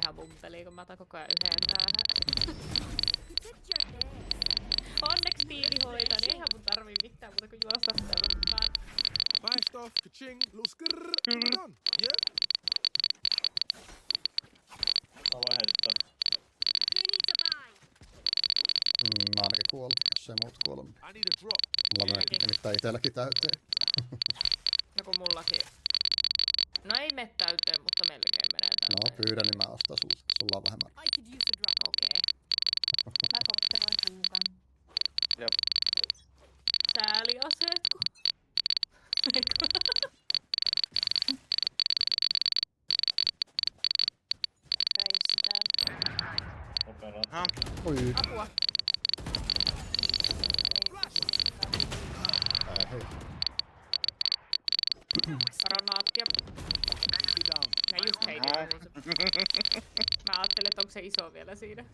tää ihan mumpeli, kun mä otan koko ajan yhden päähän. Onneksi tiimi hoitaa, niin eihän mun tarvii mitään muuta kuin juosta tällä vaan. Buy stuff, ka-ching, little skrrr, we're done. Yeah? Mä voin heittää. Mä ainakin kuolin, jos ei muut kuole. I need a drop. Mulla menee nimittäin itelläkin täyteen. No kun mullakin. No ei mene täyteen, mutta melkein menee täyteen. No pyydä, niin mä ostan sulta. Sulla on vähemmän. Okei. Mä kopteroin kuukan. Jep. Sääliaseet, kun... Reissitään. Operaatio. Oi. Apua. Hei. Granaattia. Sit down. Mä just heitin. Mä ajattelin, että onko se iso vielä siinä.